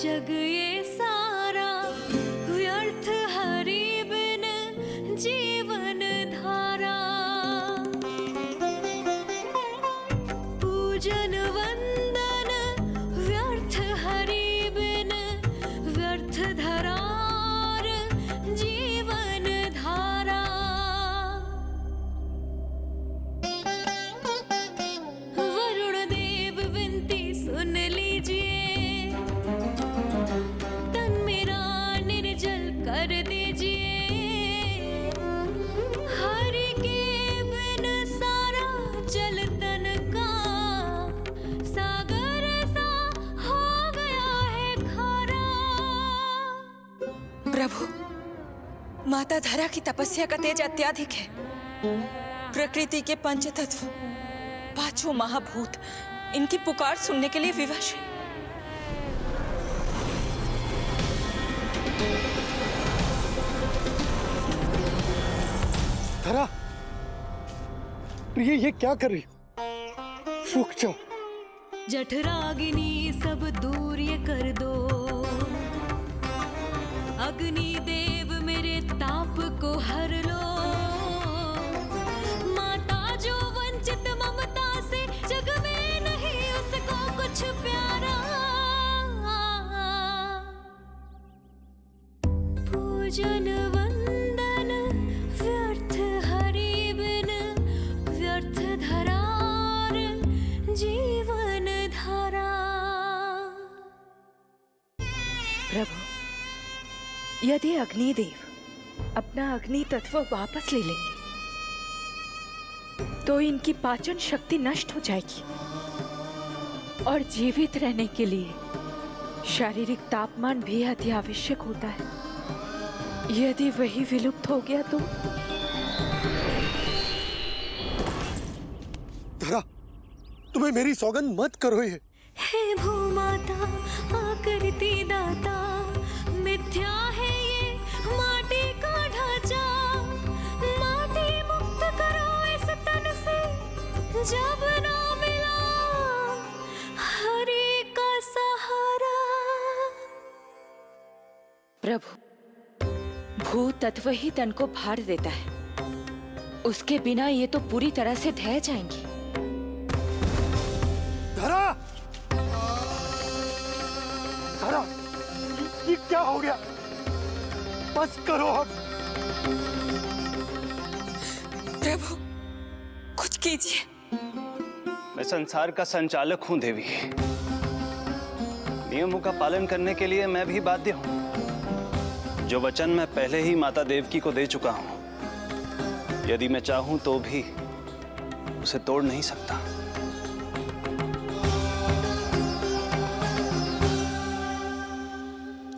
जग ये सारा व्यर्थ हरि बिन जीवन धारा। पूजन वंदन व्यर्थ हरि बिन व्यर्थ धरार जीवन धारा। वरुण देव विनती सुन लीजिए, तन मेरा निर्जल कर दीजिए। हरि के बिन सारा जल तन का सागर सा हो गया है खारा। प्रभु, माता धरा की तपस्या का तेज अत्याधिक है। प्रकृति के पंच तत्व, पांचों महाभूत इनकी पुकार सुनने के लिए विवश है। धरा, प्रिय ये क्या कर रही हो? रुक जाओ। जठराग्नि सब दूर ये कर दो, अग्नि देव मेरे ताप को हर लो। माता जो वंचित ममता से, जग में नहीं उसको कुछ प्यारा। पूजन वंदन व्यर्थ हरि बिन व्यर्थ धरार जीवन धारा। प्रभु, यदि अग्निदेव अपना अग्नि तत्व वापस ले लेंगे तो इनकी पाचन शक्ति नष्ट हो जाएगी और जीवित रहने के लिए शारीरिक तापमान भी अति आवश्यक होता है। यदि वही विलुप्त हो गया तो? धरा, तुम्हें मेरी सौगंध मत करो ये। हे भूमाता आकृति दाता, मिथ्या है ये माटी का ढांचा। माटी मुक्त करो इस तन से, जब ना मिला हरि का सहारा। प्रभु, भू तत्व ही तन को भार देता है, उसके बिना ये तो पूरी तरह से ढह जाएंगी। धरा, धरा, ये क्या हो गया? बस करो अब। प्रभु, कुछ कीजिए। मैं संसार का संचालक हूं देवी। नियमों का पालन करने के लिए मैं भी बाध्य हूं। जो वचन मैं पहले ही माता देवकी को दे चुका हूं, यदि मैं चाहूं तो भी उसे तोड़ नहीं सकता।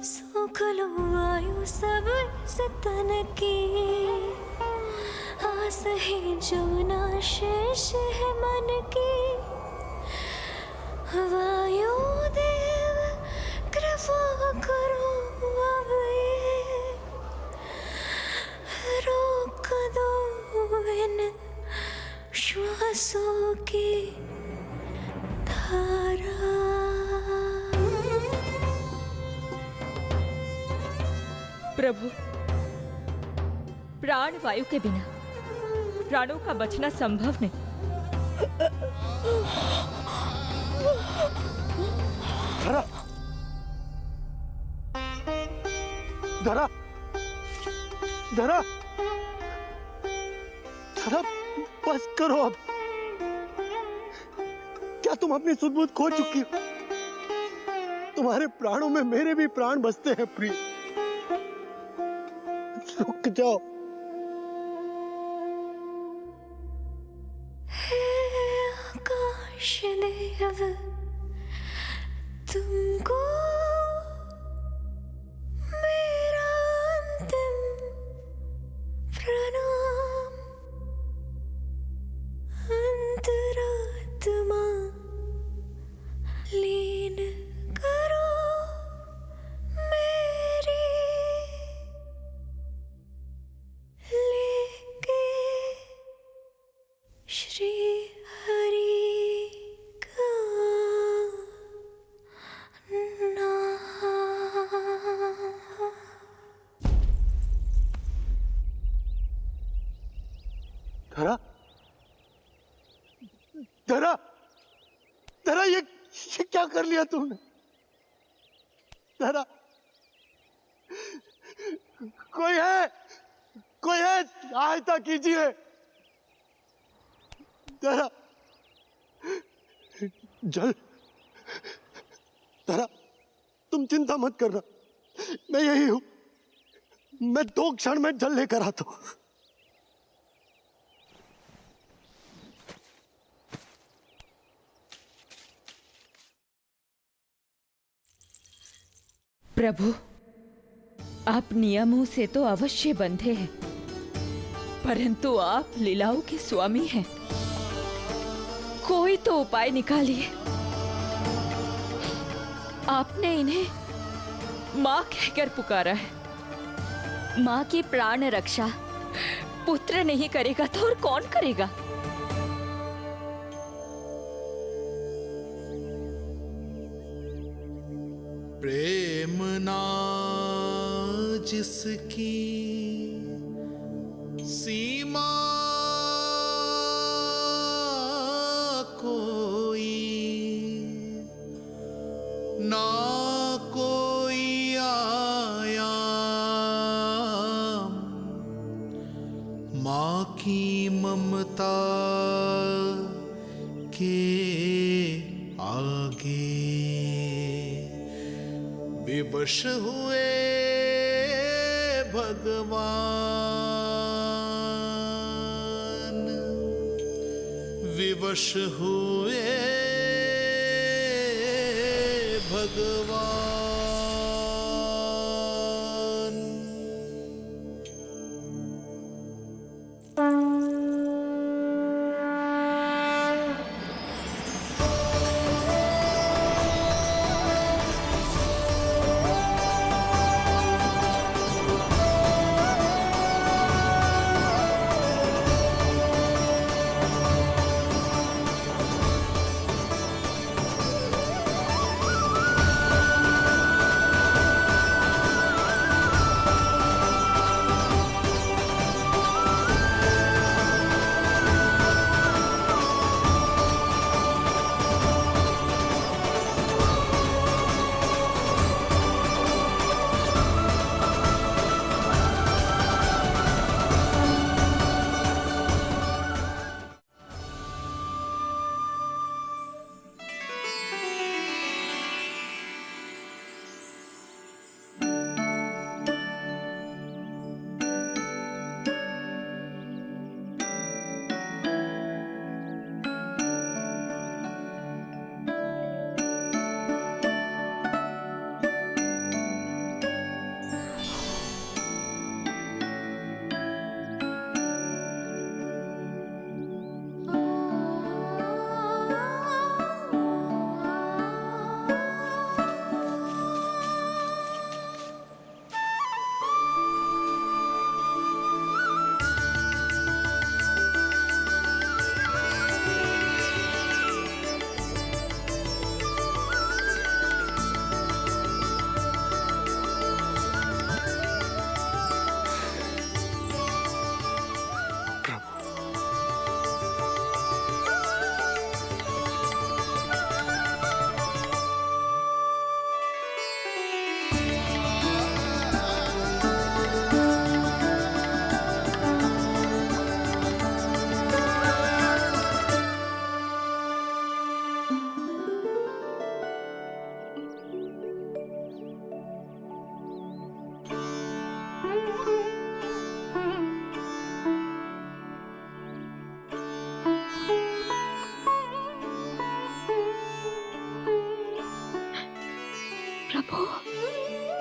सुख लो आयु सब इस तन की, आस है जो ना शेष है मन की। वायु देव कृपा करो अब ये, रोक दो इन श्वासों की धारा। प्रभु, प्राण वायु के बिना प्राणों का बचना संभव नहीं। धरा, धरा, धरा, धरा, बस करो अब। क्या तुम अपनी सुध-बुध खो चुकी हो? तुम्हारे प्राणों में मेरे भी प्राण बसते हैं प्रिय। रुक जाओ। हे आकाश देव, तुमको मेरा अंतिम प्रणाम। अंतरात्मा लीन करो मेरी, लेके श्री हरि का धरा, धरा ये क्या कर लिया तुमने? धरा, कोई है, कोई है, सहायता कीजिए। धरा, जल, धरा, तुम चिंता मत करना, मैं यही हूं। मैं 2 क्षण में जल लेकर आता हूं। प्रभु, आप नियमों से तो अवश्य बंधे हैं, परंतु आप लीलाओं के स्वामी हैं। कोई तो उपाय निकालिए। आपने इन्हें मां कहकर पुकारा है। माँ की प्राण रक्षा पुत्र नहीं करेगा तो और कौन करेगा? प्रेम ना जिसकी सीमा कोई, ना कोई आया माँ की ममता के आगे। विवश हुए भगवान, विवश हुए भगवान।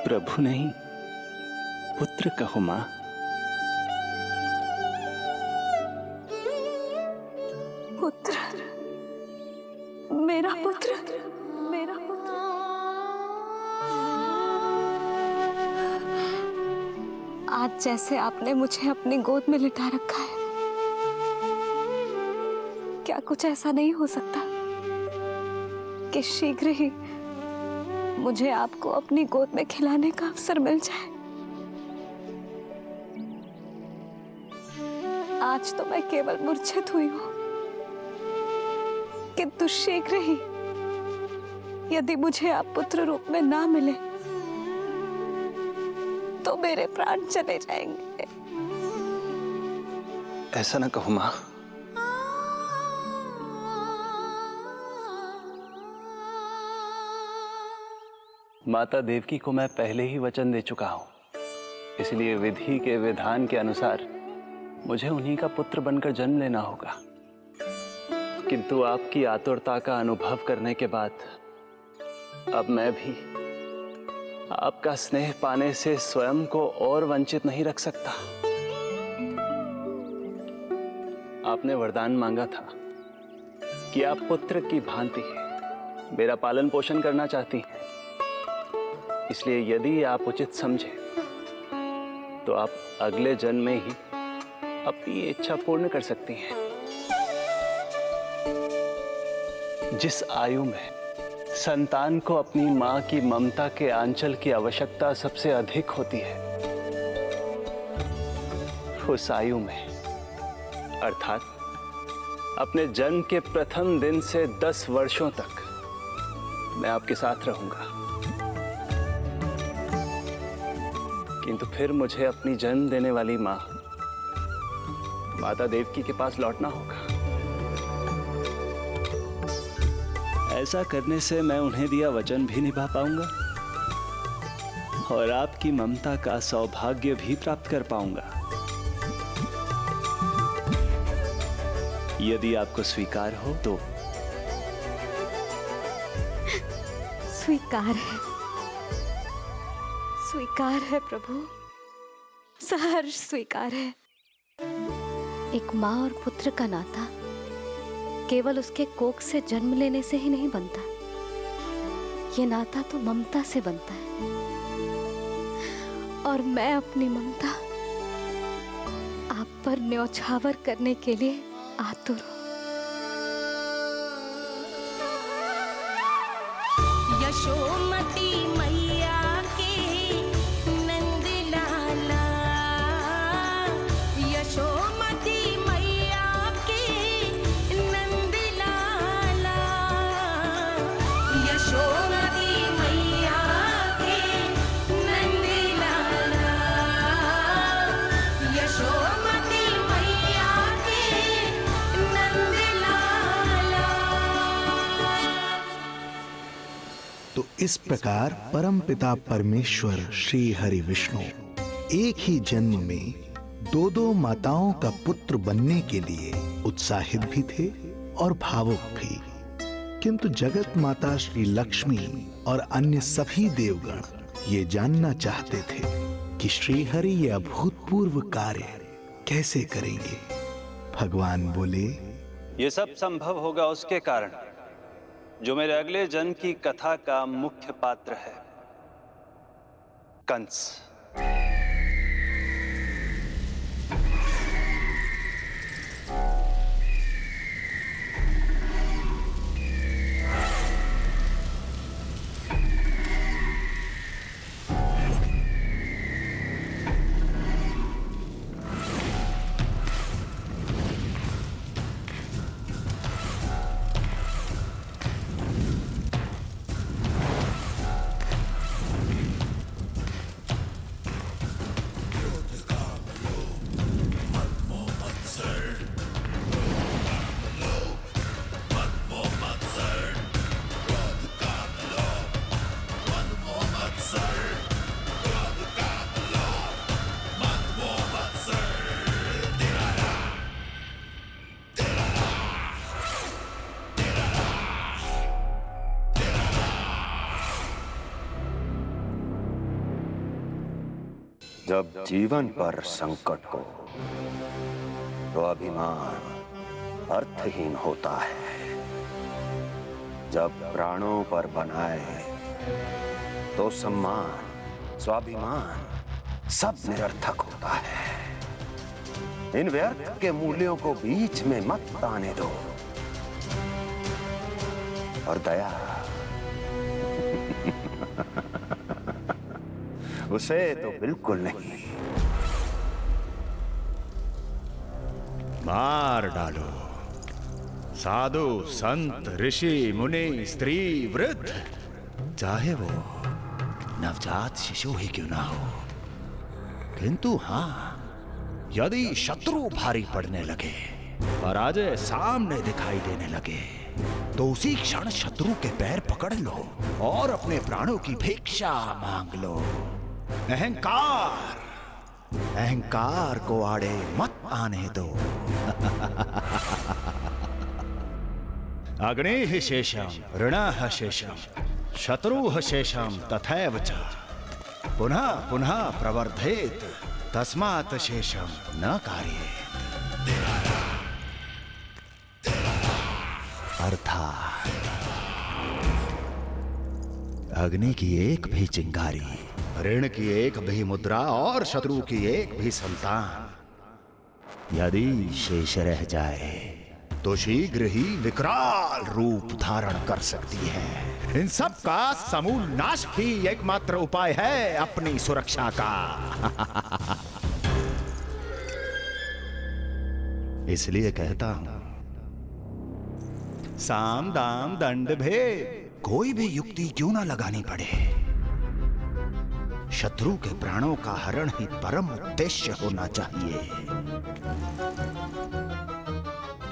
प्रभु नहीं, पुत्र कहो मां। पुत्र, मेरा पुत्र, मेरा पुत्र। आज जैसे आपने मुझे अपनी गोद में लिटा रखा है, क्या कुछ ऐसा नहीं हो सकता कि शीघ्र ही मुझे आपको अपनी गोद में खिलाने का अवसर मिल जाए? आज तो मैं केवल मूर्छित हुई हूं, किंतु शीघ्र ही यदि मुझे आप पुत्र रूप में ना मिले तो मेरे प्राण चले जाएंगे। ऐसा ना कहो मां। माता देवकी को मैं पहले ही वचन दे चुका हूं, इसलिए विधि के विधान के अनुसार मुझे उन्हीं का पुत्र बनकर जन्म लेना होगा। किंतु आपकी आतुरता का अनुभव करने के बाद अब मैं भी आपका स्नेह पाने से स्वयं को और वंचित नहीं रख सकता। आपने वरदान मांगा था कि आप पुत्र की भांति मेरा पालन पोषण करना चाहती हैं, इसलिए यदि आप उचित समझे तो आप अगले जन्म में ही अपनी इच्छा पूर्ण कर सकती हैं। जिस आयु में संतान को अपनी मां की ममता के आंचल की आवश्यकता सबसे अधिक होती है, उस आयु में अर्थात अपने जन्म के प्रथम दिन से 10 वर्षों तक मैं आपके साथ रहूंगा। किंतु फिर मुझे अपनी जन्म देने वाली मां माता देवकी के पास लौटना होगा। ऐसा करने से मैं उन्हें दिया वचन भी निभा पाऊंगा और आपकी ममता का सौभाग्य भी प्राप्त कर पाऊंगा। यदि आपको स्वीकार हो तो। स्वीकार है, स्वीकार है प्रभु, सहर्ष स्वीकार है। एक माँ और पुत्र का नाता केवल उसके कोख से जन्म लेने से ही नहीं बनता, ये नाता तो ममता से बनता है। और मैं अपनी ममता आप पर न्यौछावर करने के लिए आतुर हूं। यशोमती मैया के नंद लाला, यशोमती मैया के नंद लाला, यशोमती मैया के नंद लाला, यशोमती मैया के नंद लाला। तो इस प्रकार परमपिता परमेश्वर श्री हरि विष्णु एक ही जन्म में दो माताओं का पुत्र बनने के लिए उत्साहित भी थे और भावुक भी। किंतु जगत माता श्री लक्ष्मी और अन्य सभी देवगण ये जानना चाहते थे कि श्री हरि ये अभूतपूर्व कार्य कैसे करेंगे। भगवान बोले, ये सब संभव होगा उसके कारण जो मेरे अगले जन्म की कथा का मुख्य पात्र है, कंस। जब जीवन पर संकट हो तो अभिमान अर्थहीन होता है। जब प्राणों पर बनाए तो सम्मान स्वाभिमान सब निरर्थक होता है। इन व्यर्थ के मूल्यों को बीच में मत आने दो। और दया उसे तो बिल्कुल नहीं। मार डालो साधु संत ऋषि मुनि स्त्री वृद्ध, चाहे वो नवजात शिशु ही क्यों ना हो, किंतु हां, यदि शत्रु भारी पड़ने लगे, पराजय सामने दिखाई देने लगे, तो उसी क्षण शत्रु के पैर पकड़ लो और अपने प्राणों की भिक्षा मांग लो। अहंकार को आड़े मत आने दो। अग्निः शेषम ऋणः शेषम शत्रुः शेषम तथैव च पुनः पुनः प्रवर्धेत तस्मात् शेषम न कार्येत। अर्थात अग्नि की एक भी चिंगारी, ऋण की एक भी मुद्रा और शत्रु की एक भी संतान यदि शेष रह जाए तो शीघ्र ही विकराल रूप धारण कर सकती है। इन सब का समूल नाश ही एकमात्र उपाय है अपनी सुरक्षा का। इसलिए कहता हूं, साम दाम दंड भेद कोई भी युक्ति क्यों ना लगानी पड़े, शत्रु के प्राणों का हरण ही परम उद्देश्य होना चाहिए।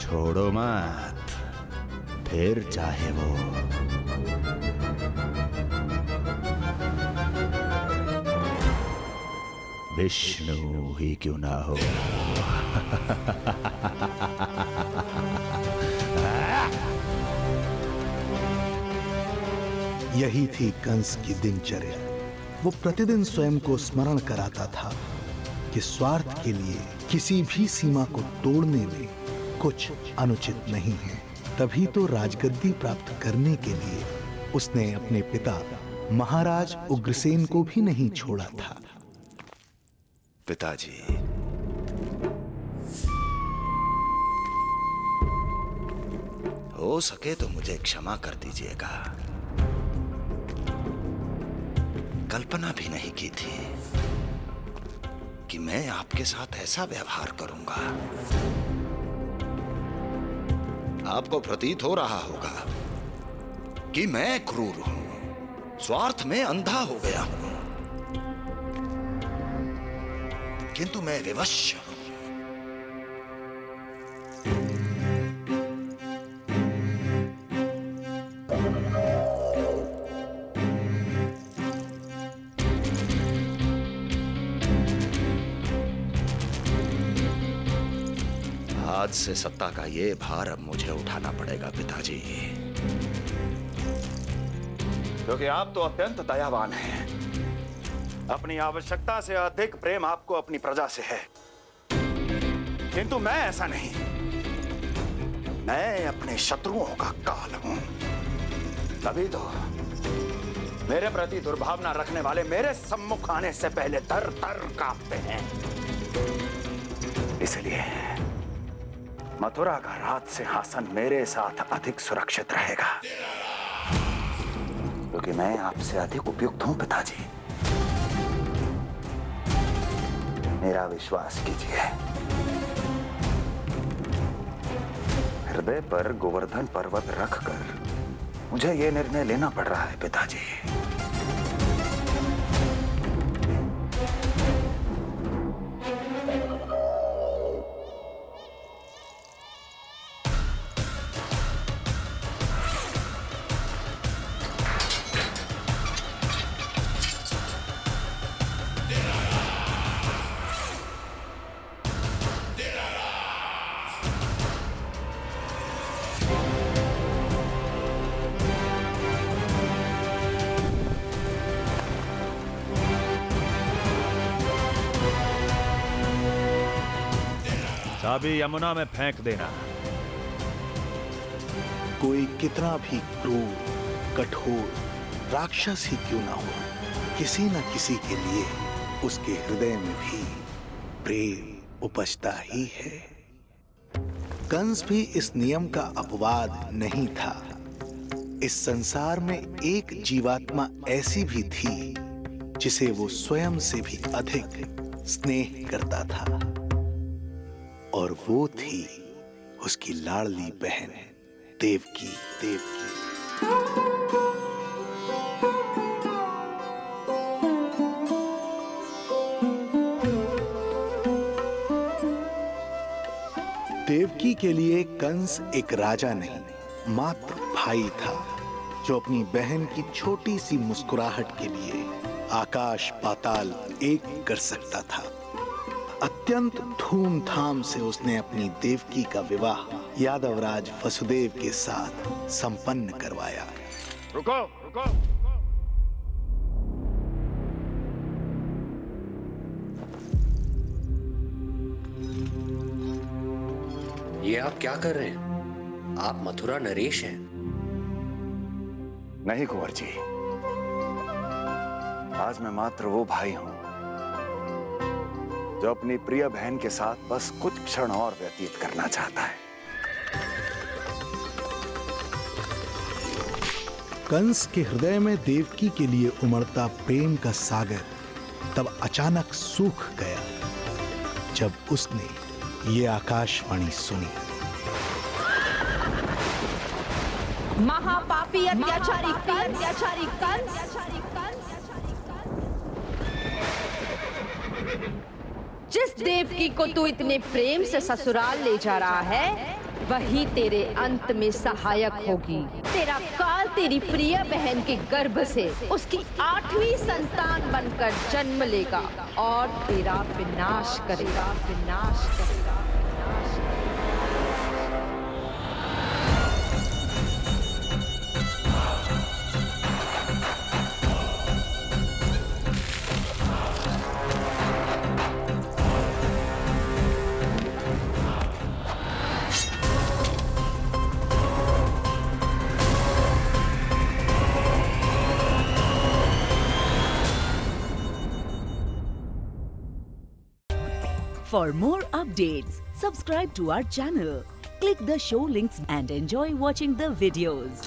छोड़ो मत, फिर चाहे वो विष्णु ही क्यों ना हो। यही थी कंस की दिनचर्या। वो प्रतिदिन स्वयं को स्मरण कराता था कि स्वार्थ के लिए किसी भी सीमा को तोड़ने में कुछ अनुचित नहीं है। तभी तो राजगद्दी प्राप्त करने के लिए उसने अपने पिता महाराज उग्रसेन को भी नहीं छोड़ा था। पिताजी, हो सके तो मुझे क्षमा कर दीजिएगा। कल्पना भी नहीं की थी कि मैं आपके साथ ऐसा व्यवहार करूंगा। आपको प्रतीत हो रहा होगा कि मैं क्रूर हूं, स्वार्थ में अंधा हो गया हूं, किंतु मैं विवश हूं। आज से सत्ता का ये भार अब मुझे उठाना पड़ेगा पिताजी, क्योंकि आप तो अत्यंत दयावान हैं। अपनी आवश्यकता से अधिक प्रेम आपको अपनी प्रजा से है, किंतु मैं ऐसा नहीं। मैं अपने शत्रुओं का काल हूं, तभी तो मेरे प्रति दुर्भावना रखने वाले मेरे सम्मुख आने से पहले थर थर कांपते हैं। इसलिए मथुरा का राज सिंहासन मेरे साथ अधिक सुरक्षित रहेगा, क्योंकि मैं आपसे अधिक उपयुक्त हूं पिताजी। मेरा विश्वास कीजिए। हृदय पर गोवर्धन पर्वत रखकर मुझे यह निर्णय लेना पड़ रहा है पिताजी। चाबी यमुना में फेंक देना। कोई कितना भी क्रूर, कठोर, राक्षस ही क्यों ना हो, किसी न किसी के लिए उसके हृदय में भी प्रेम उपजता ही है। कंस भी इस नियम का अपवाद नहीं था। इस संसार में एक जीवात्मा ऐसी भी थी जिसे वो स्वयं से भी अधिक स्नेह करता था, और वो थी उसकी लाडली बहन देवकी। देवकी के लिए कंस एक राजा नहीं, मात्र भाई था, जो अपनी बहन की छोटी सी मुस्कुराहट के लिए आकाश पाताल एक कर सकता था। अत्यंत धूमधाम से उसने अपनी देवकी का विवाह यादवराज वसुदेव के साथ संपन्न करवाया। रुको। ये आप क्या कर रहे हैं? आप मथुरा नरेश हैं। नहीं कुंवर जी, आज मैं मात्र वो भाई हूं जो अपनी प्रिय बहन के साथ बस कुछ क्षण और व्यतीत करना चाहता है। कंस के हृदय में देवकी के लिए उमड़ता प्रेम का सागर तब अचानक सूख गया जब उसने ये आकाशवाणी सुनी। महापापी अत्याचारी कंस जिस देवकी को तू इतने प्रेम से ससुराल ले जा रहा है, वही तेरे अंत में सहायक होगी। तेरा काल तेरी प्रिय बहन के गर्भ से उसकी 8वीं संतान बनकर जन्म लेगा और तेरा विनाश करेगा। For more updates, subscribe to our channel, click the show links and enjoy watching the videos.